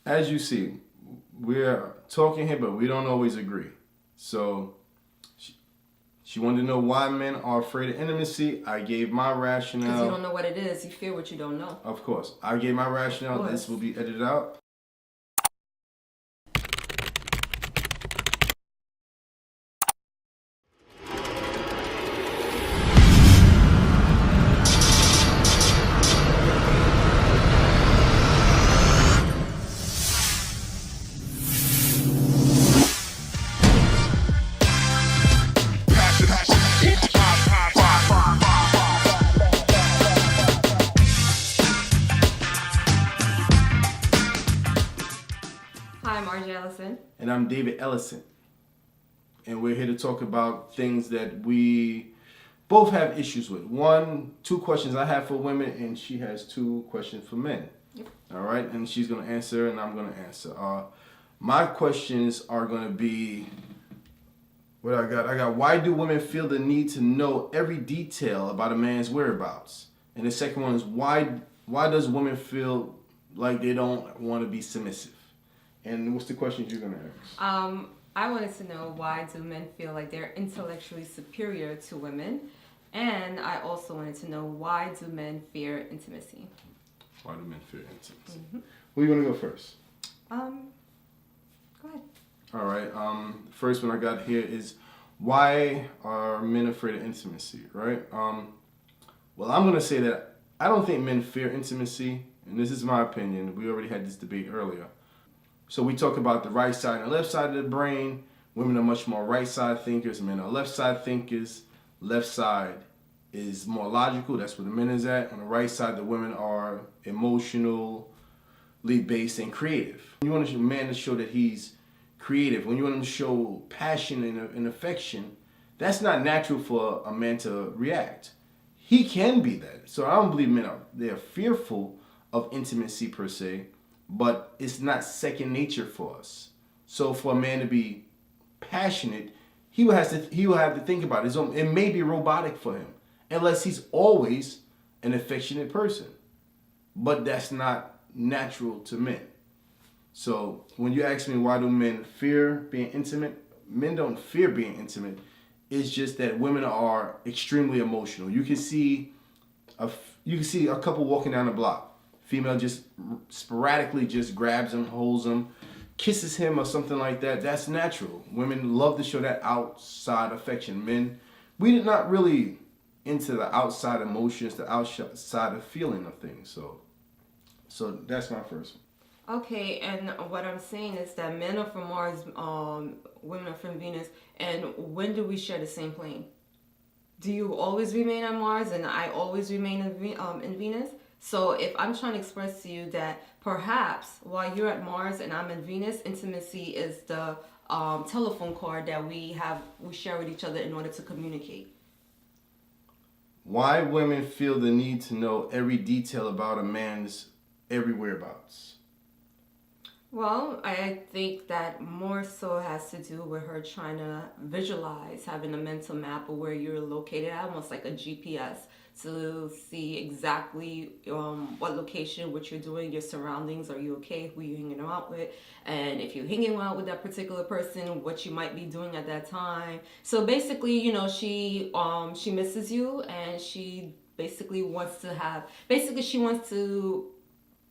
as you see, we're talking here, but we don't always agree. So she wanted to know why men are afraid of intimacy. I gave my rationale. Because you don't know what it is. You fear what you don't know. Of course. I gave my rationale. This will be edited out. And I'm David Ellison. And we're here to talk about things that we both have issues with. Two questions I have for women, and she has 2 questions for men. Yep. All right, and she's going to answer, and I'm going to answer. My questions are going to be, what I got, why do women feel the need to know every detail about a man's whereabouts? And the second one is, why does women feel like they don't want to be submissive? And what's the questions you're going to ask? I wanted to know, why do men feel like they're intellectually superior to women? And I also wanted to know, why do men fear intimacy? Why do men fear intimacy? Mm-hmm. Who you want to go first? Go ahead. All right. First one I got here is, why are men afraid of intimacy, right? Well, I'm going to say that I don't think men fear intimacy, and this is my opinion. We already had this debate earlier. So we talk about the right side and the left side of the brain. Women are much more right side thinkers. Men are left side thinkers. Left side is more logical. That's where the men is at. On the right side, the women are emotionally based and creative. You want a man to show that he's creative. When you want him to show passion and affection, that's not natural for a man to react. He can be that. So I don't believe men they're fearful of intimacy per se, but it's not second nature for us. So for a man to be passionate, he will have to think about his own. It may be robotic for him, unless he's always an affectionate person. But that's not natural to men. So when you ask me why do men fear being intimate, men don't fear being intimate. It's just that women are extremely emotional. You can see a couple walking down the block. Female just sporadically just grabs him, holds him, kisses him or something like that. That's natural. Women love to show that outside affection. Men, we're not really into the outside emotions, the outside of feeling of things. So that's my first one. Okay, and what I'm saying is that men are from Mars, women are from Venus, and when do we share the same plane? Do you always remain on Mars and I always remain in Venus? So if I'm trying to express to you that perhaps while you're at Mars and I'm in Venus, intimacy is the telephone card that we share with each other in order to communicate. Why women feel the need to know every detail about a man's every whereabouts? Well, I think that more so has to do with her trying to visualize, having a mental map of where you're located, almost like a GPS, to see exactly what location, what you're doing, your surroundings, are you okay, who you're hanging out with, and if you're hanging out with that particular person, what you might be doing at that time. So basically, she misses you, and she basically wants to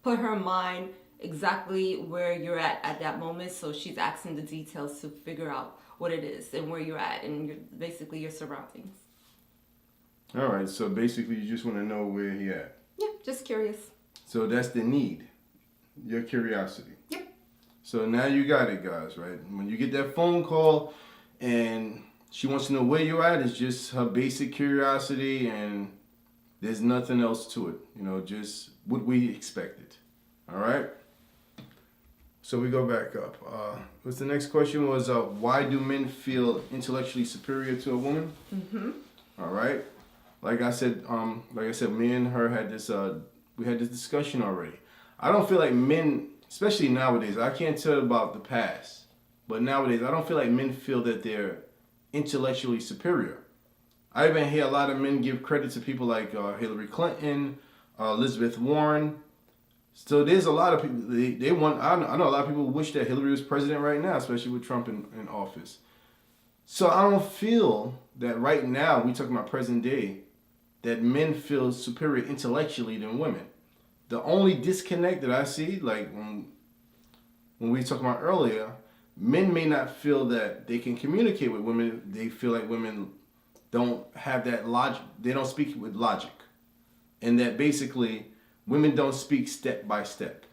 put her mind exactly where you're at that moment. So she's asking the details to figure out what it is and where you're at and basically your surroundings. All right, so basically you just want to know where he at. Yeah, just curious. So that's the need, your curiosity. Yep. So now you got it, guys, right? When you get that phone call and she wants to know where you're at, it's just her basic curiosity and there's nothing else to it. Just what we expected. All right? So we go back up. What's the next question was, why do men feel intellectually superior to a woman? Mm-hmm. All right. Like I said, me and her had this. We had this discussion already. I don't feel like men, especially nowadays. I can't tell about the past, but nowadays I don't feel like men feel that they're intellectually superior. I even hear a lot of men give credit to people like Hillary Clinton, Elizabeth Warren, So there's a lot of people they want. I know a lot of people wish that Hillary was president right now, especially with Trump in office. So I don't feel that right now we talking about present day that men feel superior intellectually than women. The only disconnect that I see, like when we talked about earlier, men may not feel that they can communicate with women. They feel like women don't have that logic. They don't speak with logic, and that basically women don't speak step by step.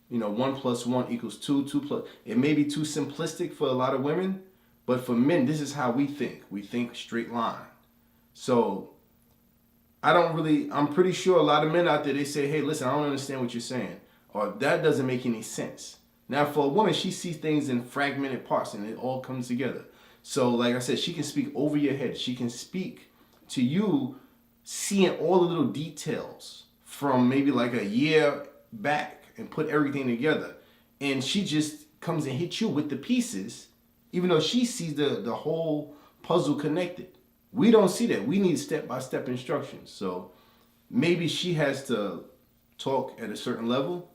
You know, 1+1 = 2. 2+. It may be too simplistic for a lot of women, but for men, this is how we think. We think straight line. So I'm pretty sure a lot of men out there, they say, hey, listen, I don't understand what you're saying. Or that doesn't make any sense. Now, for a woman, she sees things in fragmented parts and it all comes together. So, like I said, she can speak over your head. She can speak to you, seeing all the little details from maybe like a year back and put everything together. And she just comes and hits you with the pieces, even though she sees the whole puzzle connected. We don't see that. We need step-by-step instructions. So maybe she has to talk at a certain level,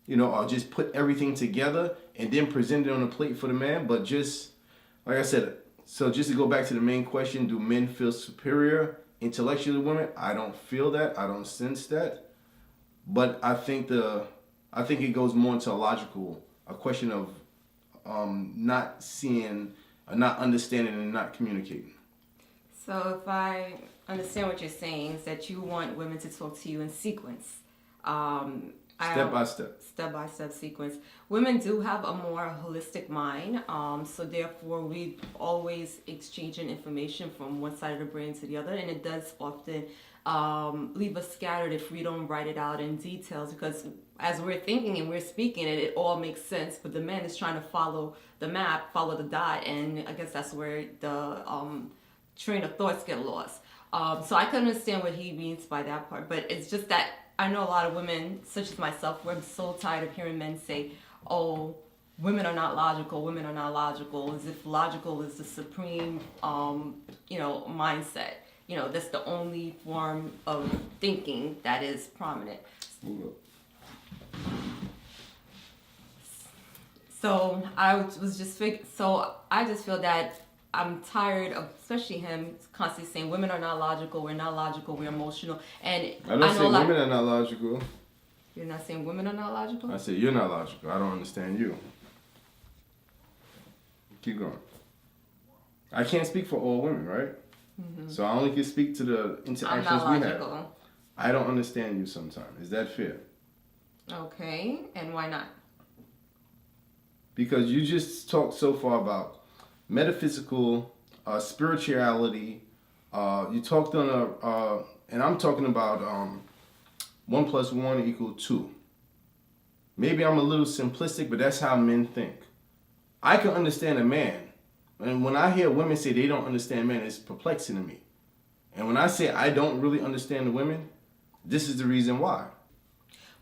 you know, or just put everything together and then present it on a plate for the man. But just, like I said, so just to go back to the main question, do men feel superior intellectually to women? I don't feel that. I don't sense that. But I think it goes more into a question of not seeing, not understanding, and not communicating. So if I understand what you're saying, is that you want women to talk to you in sequence. Step by step. Step by step sequence. Women do have a more holistic mind, so therefore we always exchanging information from one side of the brain to the other, and it does often leave us scattered if we don't write it out in details, because as we're thinking and we're speaking it all makes sense, but the man is trying to follow the map, follow the dot, and I guess that's where the train of thoughts get lost. So I can understand what he means by that part, but it's just that I know a lot of women, such as myself, where I'm so tired of hearing men say, oh, women are not logical, as if logical is the supreme, mindset. You know, that's the only form of thinking that is prominent. So I just feel that I'm tired of, especially him, constantly saying women are not logical, we're emotional. And I don't say women are not logical. You're not saying women are not logical? I say you're not logical. I don't understand you. Keep going. I can't speak for all women, right? Mm-hmm. So I only can speak to the interactions we have. I don't understand you sometimes. Is that fair? Okay, and why not? Because you just talked so far about metaphysical, spirituality. You talked on and I'm talking about 1+1 = 2. Maybe I'm a little simplistic, but that's how men think. I can understand a man, and when I hear women say they don't understand men, it's perplexing to me. And when I say I don't really understand the women, this is the reason why.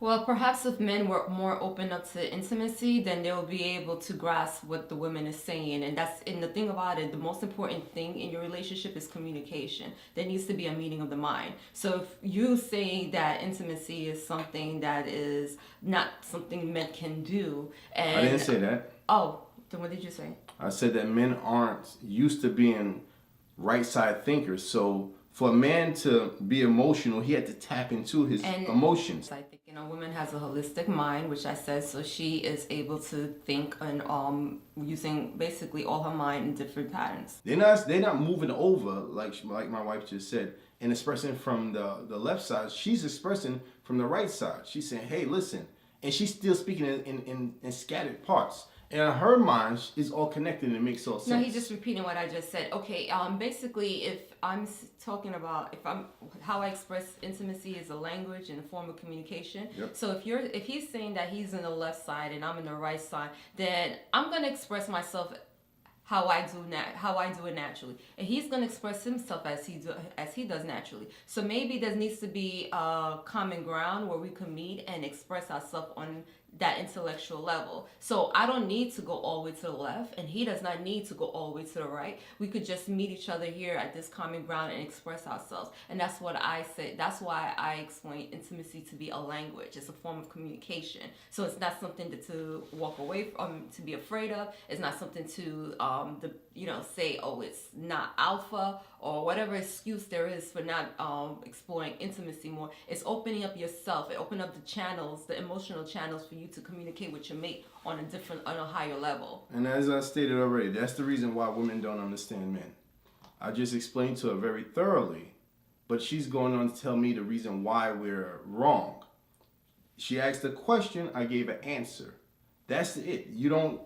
Well, perhaps if men were more open up to intimacy, then they'll be able to grasp what the woman is saying. And the thing about it, the most important thing in your relationship is communication. There needs to be a meeting of the mind. So if you say that intimacy is something that is not something men can do, and I didn't say that. Oh, then what did you say? I said that men aren't used to being right side thinkers. So for a man to be emotional, he had to tap into his emotions. I think a woman has a holistic mind, which I said, so she is able to think and using basically all her mind in different patterns. They're not moving over like my wife just said and expressing from the left side. She's expressing from the right side. She's saying, "Hey, listen," and she's still speaking in scattered parts. And her mind is all connected and it makes all sense. No, he's just repeating what I just said. Okay, basically, if I'm talking about how I express intimacy is a language and a form of communication. Yep. So if he's saying that he's in the left side and I'm in the right side, then I'm gonna express myself how I do it naturally, and he's gonna express himself as he does naturally. So maybe there needs to be a common ground where we can meet and express ourselves on that intellectual level. So I don't need to go all the way to the left, and he does not need to go all the way to the right. We could just meet each other here at this common ground and express ourselves. And that's what I say. That's why I explain intimacy to be a language. It's a form of communication. So it's not something to walk away from, to be afraid of. It's not something to say, oh, it's not alpha, or whatever excuse there is for not exploring intimacy more. It's opening up yourself. It opens up the channels, the emotional channels, for you to communicate with your mate on a higher level. And as I stated already, that's the reason why women don't understand men. I just explained to her very thoroughly, but she's going on to tell me the reason why we're wrong. She asked a question, I gave an answer. That's it. You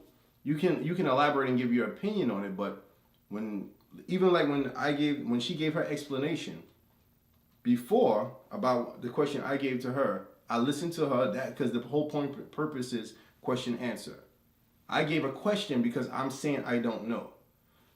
can elaborate and give your opinion on it, but when she gave her explanation before about the question I gave to her, I listened to her, that because the whole purpose is question answer. I gave a question because I'm saying I don't know.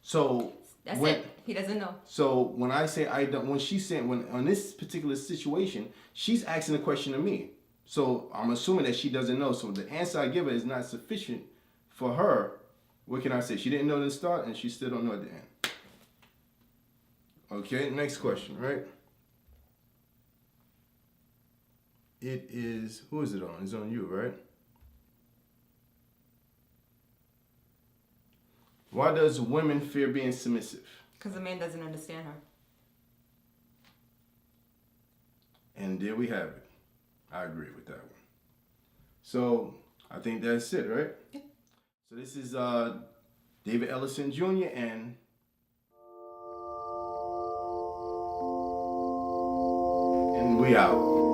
So that's it. He doesn't know. So when I say I don't, when on this particular situation, she's asking a question to me. So I'm assuming that she doesn't know. So the answer I give her is not sufficient for her. What can I say? She didn't know at the start, and she still don't know at the end. Okay, next question, right? It is, who is it on? It's on you, right? Why does women fear being submissive? Because the man doesn't understand her. And there we have it. I agree with that one. So I think that's it, right? Yeah. So this is David Ellison Jr. and we out.